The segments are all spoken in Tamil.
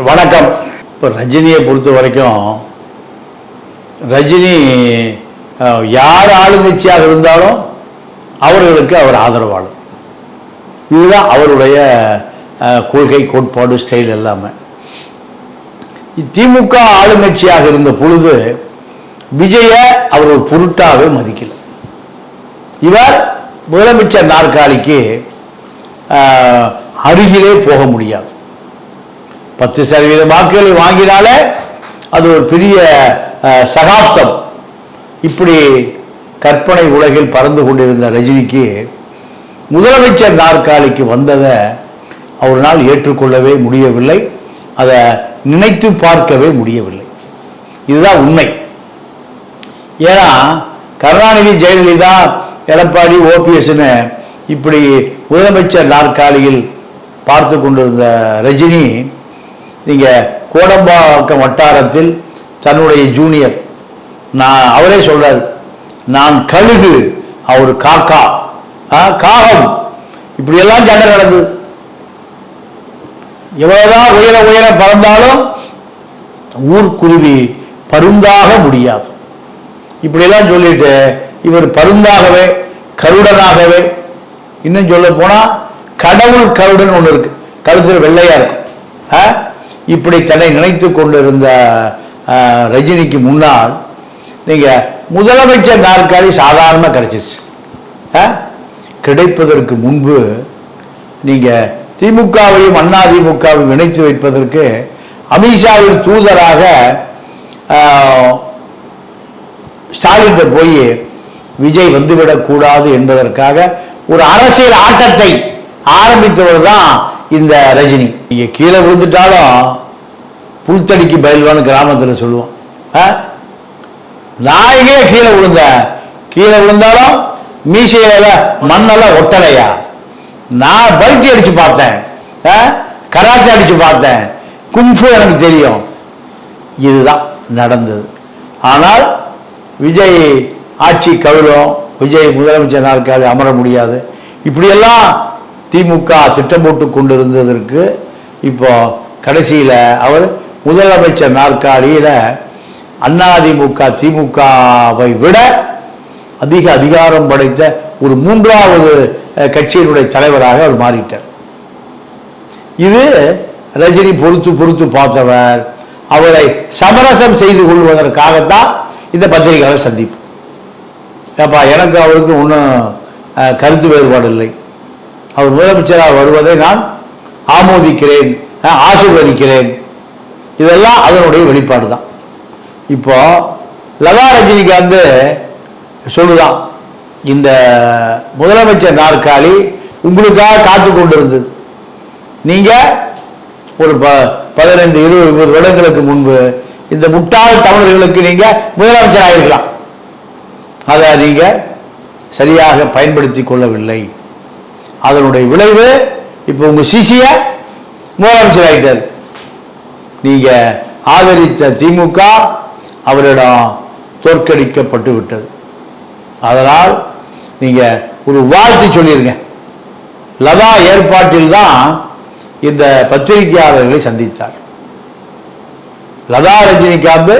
வணக்கம். இப்போ ரஜினியை பொறுத்த வரைக்கும் ரஜினி யார் ஆளுங்கட்சியாக இருந்தாலும் அவர்களுக்கு அவர் ஆதரவாளர். இதுதான் அவருடைய கொள்கை, கோட்பாடு, ஸ்டைல் எல்லாமே. திமுக ஆளுங்கட்சியாக இருந்த பொழுது விஜய அவர் ஒரு பொருட்டாகவே மதிக்கல. இவர் முதலமைச்சர் நாற்காலிக்கு அருகிலே போக முடியாது. 10% வாக்குகளை வாங்கினாலே அது ஒரு பெரிய சகாப்தம். இப்படி கற்பனை உலகில் பறந்து கொண்டிருந்த ரஜினிக்கு முதலமைச்சர் நாற்காலிக்கு வந்ததை அவரால் ஏற்றுக்கொள்ளவே முடியவில்லை. அதை நினைத்து பார்க்கவே முடியவில்லை. இதுதான் உண்மை. ஏன்னா கருணாநிதி, ஜெயலலிதா, எடப்பாடி, ஓபிஎஸ்ன்னு இப்படி முதலமைச்சர் நாற்காலியில் பார்த்து கொண்டிருந்த ரஜினி, நீங்கள் கோடம்பாக்கம் வட்டாரத்தில் தன்னுடைய ஜூனியர், அவரே சொல்றாரு, நான் கழுகு, அவர் காக்கா, காகம், இப்படியெல்லாம் சண்டை நடந்தது. எவ்வளவுதான் உயர உயர பறந்தாலும் ஊர்க்குருவி பருந்தாக முடியாது. இப்படியெல்லாம் சொல்லிட்டு இவர் பருந்தாகவே, கருடனாகவே, இன்னும் சொல்ல போனா கடவுள் கருடன் ஒன்று இருக்கு, கழுத்தில் வெள்ளையா இருக்கும். இப்படி தன்னை நினைத்து கொண்டிருந்த ரஜினிக்கு முன்னால் நீங்க முதலமைச்சர் நாற்காலி சாதாரணமாக கிடைச்சிருச்சு. கிடைப்பதற்கு முன்பு நீங்க திமுகவையும் அதிமுகவையும் இணைத்து வைப்பதற்கு அமித்ஷாவின் தூதராக ஸ்டாலின் போய் விஜய் வந்துவிடக்கூடாது என்பதற்காக ஒரு அரசியல் ஆட்டத்தை ஆரம்பித்தவர் தான் இந்த ரஜினி. நீங்க கீழே விழுந்துட்டாலும் புல்தடிக்கு பயில்வான்னு கிராமத்தில் சொல்லுவோம். நாயகே கீழே விழுந்தாலும் மீசையில மண்ணெல்லாம் ஒட்டலையா? நான் பல்ட்டி அடிச்சு பார்த்தேன், கராத்தே அடிச்சு பார்த்தேன், குங்ஃபு எனக்கு தெரியும். இதுதான் நடந்தது. ஆனால் விஜய் ஆட்சி கவிழும், விஜய் முதலமைச்சர் நாற்காலி அமர முடியாது, இப்படியெல்லாம் திமுக திட்டம் போட்டு கொண்டிருந்ததற்கு இப்போ கடைசியில் அவர் முதலமைச்சர் நாற்காலியில் அதிமுக திமுகவை விட அதிக அதிகாரம் படைத்த ஒரு 3வது கட்சியினுடைய தலைவராக அவர் மாறிட்டார். இது ரஜினி பொறுத்து பார்த்தவர். அவரை சமரசம் செய்து கொள்வதற்காகத்தான் இந்த பத்திரிகையாளர் சந்திப்பு. ஏப்பா, எனக்கு அவருக்கு ஒன்றும் கருத்து வேறுபாடு இல்லை. அவர் முதலமைச்சராக வருவதை நான் ஆமோதிக்கிறேன், ஆசீர்வதிக்கிறேன். இதெல்லாம் அதனுடைய வெளிப்பாடு தான். இப்போ லதா ரஜினிகாந்த் சொல்லுதான், இந்த முதலமைச்சர் நாற்காலி உங்களுக்காக காத்து கொண்டிருந்தது. நீங்க ஒரு 15-20 வருடங்களுக்கு முன்பு இந்த முட்டாள் தமிழர்களுக்கு நீங்க முதலமைச்சர் ஆகிருக்கலாம். அதை நீங்க சரியாக பயன்படுத்தி கொள்ளவில்லை. அதனுடைய விளைவு இப்போ உங்க சிசிய முதலமைச்சர் ஆகிட்டார். நீங்க ஆதரித்த திமுக அவரிடம் தோற்கடிக்கப்பட்டு விட்டது. அதனால் நீங்க ஒரு வாழ்த்து சொல்லிருங்க. லதா ஏற்பாட்டில் தான் இந்த பத்திரிகையாளர்களை சந்தித்தார். லதா ரஜினிகாந்த்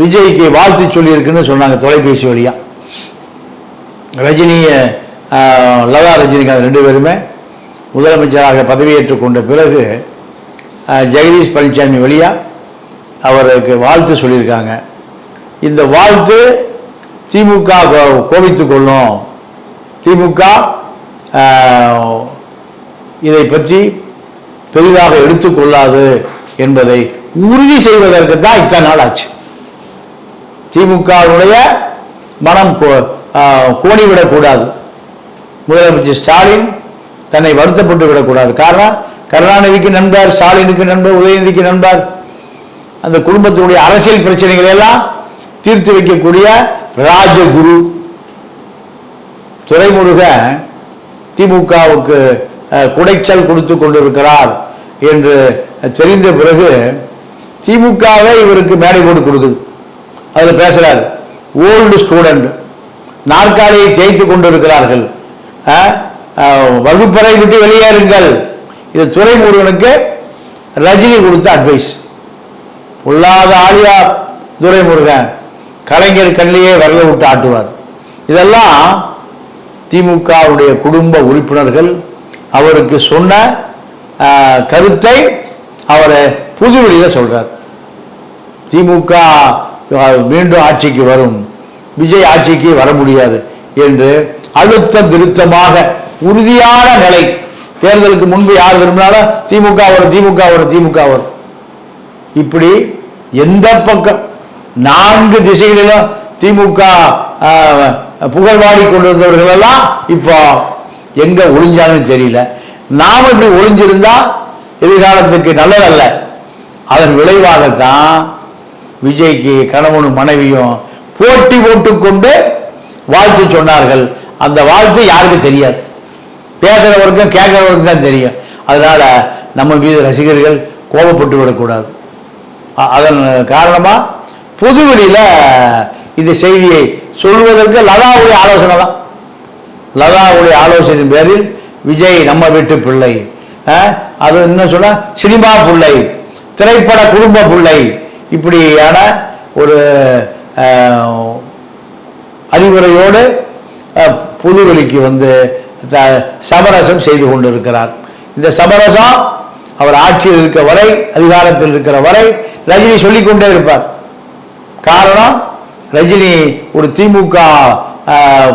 விஜய்க்கு வாழ்த்து சொல்லியிருக்குன்னு சொன்னாங்க தொலைபேசி வழியா. லதா ரஜினிகாந்த் 2 பேருமே முதலமைச்சராக பதவியேற்றுக் கொண்ட பிறகு ஜெகதீஷ் பழனிசாமி வழியா அவருக்கு வாழ்த்து சொல்லியிருக்காங்க. இந்த வாழ்த்து திமுக கோபித்துக் கொள்ளும், திமுக இதை பற்றி பெரிதாக எடுத்துக்கொள்ளாது என்பதை உறுதி செய்வதற்கு தான் இத்தனை நாள் ஆச்சு. திமுகவுடைய மனம் கோணிவிடக்கூடாது, முதலமைச்சர் ஸ்டாலின் தன்னை வருத்தப்பட்டு விடக்கூடாது. காரணம், கருணாநிதிக்கு நண்பர், ஸ்டாலினுக்கு நண்பர், உதயநிதிக்கு நண்பர். அந்த குடும்பத்தினுடைய அரசியல் பிரச்சனைகளை எல்லாம் தீர்த்து வைக்கக்கூடிய ராஜகுரு துரைமுருகன் திமுகவுக்கு குடைச்சல் கொடுத்து கொண்டிருக்கிறார் என்று தெரிந்த பிறகு திமுகவே இவருக்கு மேடை போட்டு கொடுக்குது. அதில் பேசுறார், ஓல்டு ஸ்டூடெண்ட், நாற்காலியை ஜெயித்து கொண்டிருக்கிறார்கள், வகுப்பறை விட்டு வெளியேறுங்கள். இது துரைமுருகனுக்கு ரஜினி கொடுத்த அட்வைஸ். பொல்லாத ஆலியா துரைமுருகன், கலைஞர் கண்ணிலேயே விரல விட்டு ஆட்டுவார். இதெல்லாம் திமுகவுடைய குடும்ப உறுப்பினர்கள் அவருக்கு சொன்ன கருத்தை அவர் புதுவெளியில் சொல்றார். திமுக மீண்டும் ஆட்சிக்கு வரும், விஜய் ஆட்சிக்கு வர முடியாது என்று அழுத்தம் திருத்தமாக உறுதியான நிலை. தேர்தலுக்கு முன்பு யார் விரும்பினாலும் திமுக வரும், திமுக வரும், திமுக வரும். இப்படி எந்த பக்கம் 4 திசைகளிலும் திமுக புகழ்வாடி கொண்டிருந்தவர்கள் எல்லாம் இப்போ எங்க ஒளிஞ்சாங்கன்னு தெரியல. நாம இப்படி ஒளிஞ்சிருந்தா எதிர்காலத்துக்கு நல்லதல்ல. அதன் விளைவாகத்தான் விஜய்க்கு கணவனும் மனைவியும் போட்டி போட்டுக்கொண்டு வாழ்த்து சொன்னார்கள். அந்த வாழ்த்து யாருக்கு தெரியாது, பேசுறவருக்கும் கேட்கிறவருக்கும் தான் தெரியும். அதனால நம்ம மீது ரசிகர்கள் கோபப்பட்டு விடக்கூடாது. அதன் காரணமா பொதுவெளியில் இந்த செய்தியை சொல்வதற்கு லதாவுடைய ஆலோசனை தான். லதாவுடைய ஆலோசனையின் பேரில் விஜய் நம்ம வீட்டு பிள்ளை, அது இன்னும் சொன்னா சினிமா பிள்ளை, திரைப்பட குடும்ப பிள்ளை, இப்படியான ஒரு அறிவுரையோடு புதுவெளிக்கு வந்து சமரசம் செய்து கொண்டிருக்கிறார். இந்த சமரசம் அவர் ஆட்சியில் இருக்க வரை, அதிகாரத்தில் இருக்கிற வரை ரஜினி சொல்லிக்கொண்டே இருப்பார். காரணம், ரஜினி ஒரு திமுக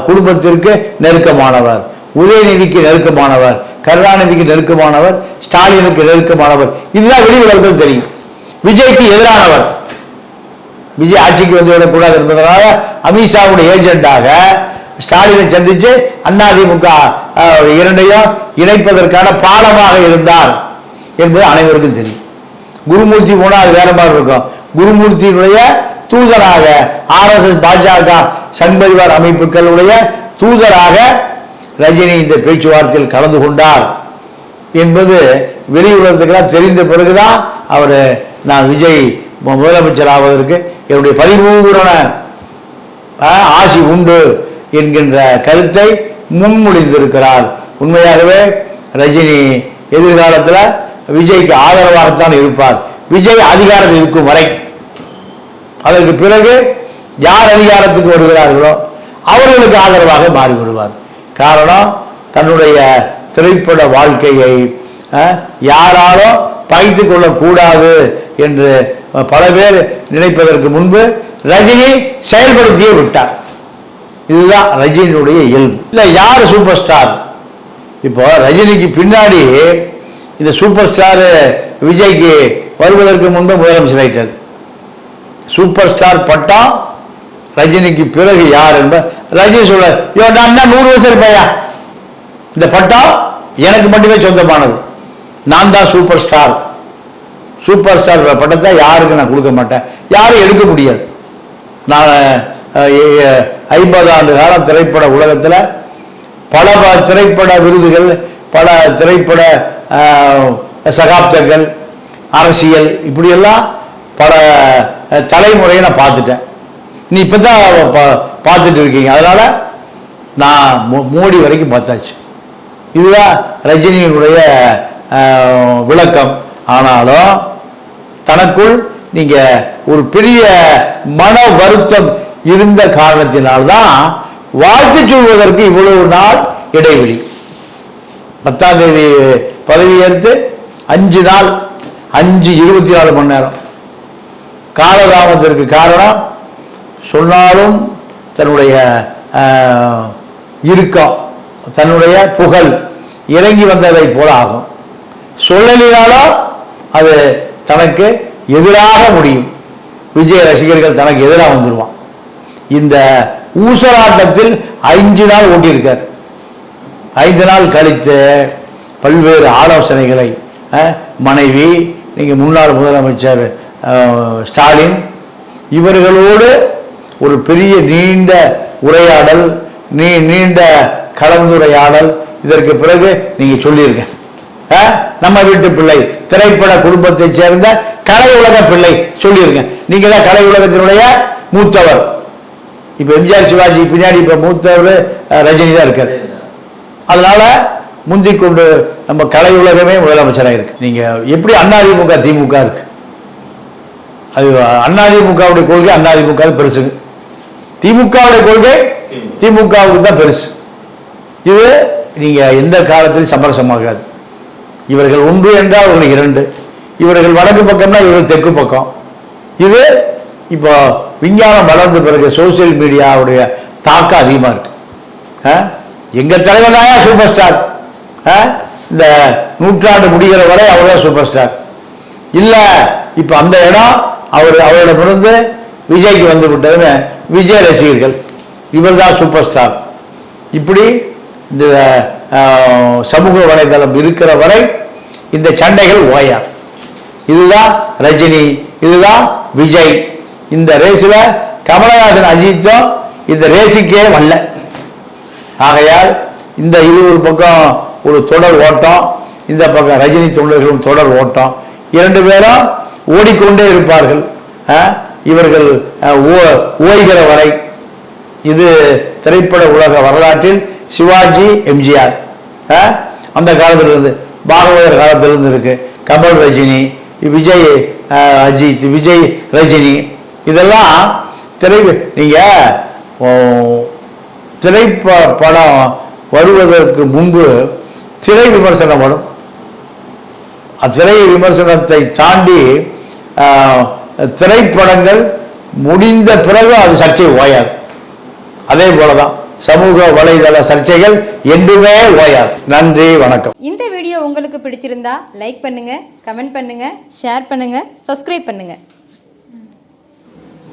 குடும்பத்திற்கு நெருக்கமானவர், உதயநிதிக்கு நெருக்கமானவர், கருணாநிதிக்கு நெருக்கமானவர், ஸ்டாலினுக்கு நெருக்கமானவர். இதுதான் வெளி உலகத்தில் தெரியும். விஜய்க்கு எதிரானவர். விஜய் ஆட்சிக்கு வந்துவிடக்கூடாது என்பதனால அமித்ஷாவுடைய ஏஜெண்டாக ஸ்டாலினை சந்தித்து அதிமுக இரண்டையும் இணைப்பதற்கான பாலமாக இருந்தார் என்பது அனைவருக்கும் தெரியும். குருமூர்த்தி போனால் அது வேற மாதிரி இருக்கும். குருமூர்த்தியினுடைய தூதராக RSS, பாஜக, சங் பரிவார் அமைப்புகளுடைய தூதராக ரஜினி இந்த பேச்சுவார்த்தையில் கலந்து கொண்டார் என்பது வெளி உலகத்துக்கெல்லாம் தெரிந்த பிறகுதான் அவர் நான் விஜய் முதலமைச்சர் ஆவதற்கு என்னுடைய பரிபூரண ஆசி உண்டு என்கின்ற கருத்தை முன்மொழிந்திருக்கிறார். உண்மையாகவே ரஜினி எதிர்காலத்தில் விஜய்க்கு ஆதரவாகத்தான் இருப்பார். விஜய் அதிகாரத்தில் இருக்கும் வரை. அதற்கு பிறகு யார் அதிகாரத்துக்கு வருகிறார்களோ அவர்களுக்கு ஆதரவாக மாறிவிடுவார். காரணம், தன்னுடைய திரைப்பட வாழ்க்கையை யாராலும் பகைத்து கொள்ளக்கூடாது என்று பல பேர் நினைப்பதற்கு முன்பு ரஜினி செயல்படுத்தியே விட்டார். இதுதான் ரஜினியுடைய இயல்பு. இல்லை, யார் சூப்பர் ஸ்டார்? இப்போ ரஜினிக்கு பின்னாடி இந்த சூப்பர் ஸ்டார் விஜய்க்கு வருவதற்கு முன்பு முதலமைச்சர் ஆயிட்டார். சூப்பர் ஸ்டார் பட்டம் ரஜினிக்கு பிறகு யார் என்ப ரஜினி சொல்ல, நான் 100 வயசு இருப்பையா, இந்த பட்டம் எனக்கு மட்டுமே சொந்தமானது, நான் தான் சூப்பர் ஸ்டார். சூப்பர் ஸ்டார் பட்டத்தை யாருக்கு நான் கொடுக்க மாட்டேன், யாரும் எடுக்க முடியாது. நான் 50 ஆண்டு காலம் திரைப்பட உலகத்தில் பல திரைப்பட விருதுகள், பல திரைப்பட சகாப்தங்கள், அரசியல், இப்படியெல்லாம் பல தலைமுறையை நான் பார்த்துட்டேன். நீ இப்போ தான் பார்த்துட்டு இருக்கீங்க. அதனால நான் மோடி வரைக்கும் பார்த்தாச்சு. இதுதான் ரஜினியினுடைய விளக்கம். ஆனாலும் தனக்குள் நீங்க ஒரு பெரிய மன வருத்தம் இருந்த காரணத்தினால்தான் வாழ்த்து சொல்வதற்கு இவ்வளவு நாள் இடைவெளி. 10ஆம் தேதி பதவி ஏற்று 5 நாள், 24 மணி நேரம் காலதாமத்திற்கு காரணம், சொன்னாலும் தன்னுடைய இறுக்கம், தன்னுடைய புகழ் இறங்கி வந்ததை போல ஆகும். சொல்லலினாலும் அது தனக்கு எதிராக முடியும். விஜய் ரசிகர்கள் தனக்கு எதிராக வந்துடுவான். இந்த ஊசலாட்டத்தில் 5 நாள் ஓட்டியிருக்கார். 5 நாள் கழித்து பல்வேறு ஆலோசனைகளை மனைவி, நீங்கள் முன்னாள் முதலமைச்சர் ஸ்டாலின் இவர்களோடு ஒரு பெரிய நீண்ட உரையாடல், நீண்ட கலந்துரையாடல். இதற்கு பிறகு நீங்க சொல்லியிருக்க, நம்ம வீட்டு பிள்ளை, திரைப்பட குடும்பத்தை சேர்ந்த கலை உலக பிள்ளை சொல்லியிருக்க. நீங்க தான் கலை உலகத்தினுடைய மூத்தவர். இப்ப எம்ஜிஆர், சிவாஜி பின்னாடி இப்ப மூத்தவர் ரஜினி தான் இருக்கார். அதனால முந்திக் கொண்டு நம்ம கலை உலகமே முதலமைச்சராக இருக்கு. நீங்க எப்படி அதிமுக திமுக இருக்கு, அது அதிமுகவுடைய கொள்கை அதிமுக பெருசுங்க, திமுகவுடைய கொள்கை திமுகவுக்கு தான் பெருசு. இது நீங்க எந்த காலத்திலும் சமரசமாகாது. இவர்கள் ஒன்று என்றால் அவர்கள் இரண்டு, இவர்கள் வடக்கு பக்கம்னா இவர்கள் தெற்கு பக்கம். இது இப்போ விஞ்ஞானம் வளர்ந்த பிறகு சோசியல் மீடியாவுடைய தாக்கம் அதிகமாக இருக்கு. எங்க தலைவர் தான் சூப்பர் ஸ்டார், இந்த நூற்றாண்டு முடிகிற வரை அவர் தான் சூப்பர் ஸ்டார். இல்லை இப்போ அந்த இடம் அவரிடமிருந்து விஜய்க்கு வந்து விட்டதுன்னு விஜய் ரசிகர்கள் இவர் தான் சூப்பர் ஸ்டார். இப்படி இந்த சமூக வலைதளம் இருக்கிற வரை இந்த சண்டைகள் ஓயாது. இதுதான் ரஜினி, இதுதான் விஜய். இந்த ரேஸில் கமலஹாசன் அஜித்தும் இந்த ரேஸுக்கே வரல. ஆகையால் இந்த இது ஒரு பக்கம் ஒரு தொடர் ஓட்டம், இந்த பக்கம் ரஜினி தொண்டர்களும் தொடர் ஓட்டம், இரண்டு பேரும் ஓடிக்கொண்டே இருப்பார்கள். இவர்கள் ஓய்கிற வரை. இது திரைப்பட உலக வரலாற்றில் சிவாஜி, எம்ஜிஆர் அந்த காலத்திலிருந்து, பாகவதர் காலத்திலிருந்து இருக்கு. கமல் ரஜினி, விஜய் அஜித், விஜய் ரஜினி, இதெல்லாம் நீங்க திரைப்படம் வருவதற்கு முன்பு திரை விமர்சனம் வரும். திரை விமர்சனத்தை தாண்டி திரைப்படங்கள் முடிந்த பிறகு அது சர்ச்சை ஓயாது. அதே போலதான் சமூக வலைதள சர்ச்சைகள் என்றுமே ஓயாது. நன்றி, வணக்கம். இந்த வீடியோ உங்களுக்கு பிடிச்சிருந்தா லைக் பண்ணுங்க, கமெண்ட் பண்ணுங்க, ஷேர் பண்ணுங்க, சப்ஸ்கிரைப் பண்ணுங்க.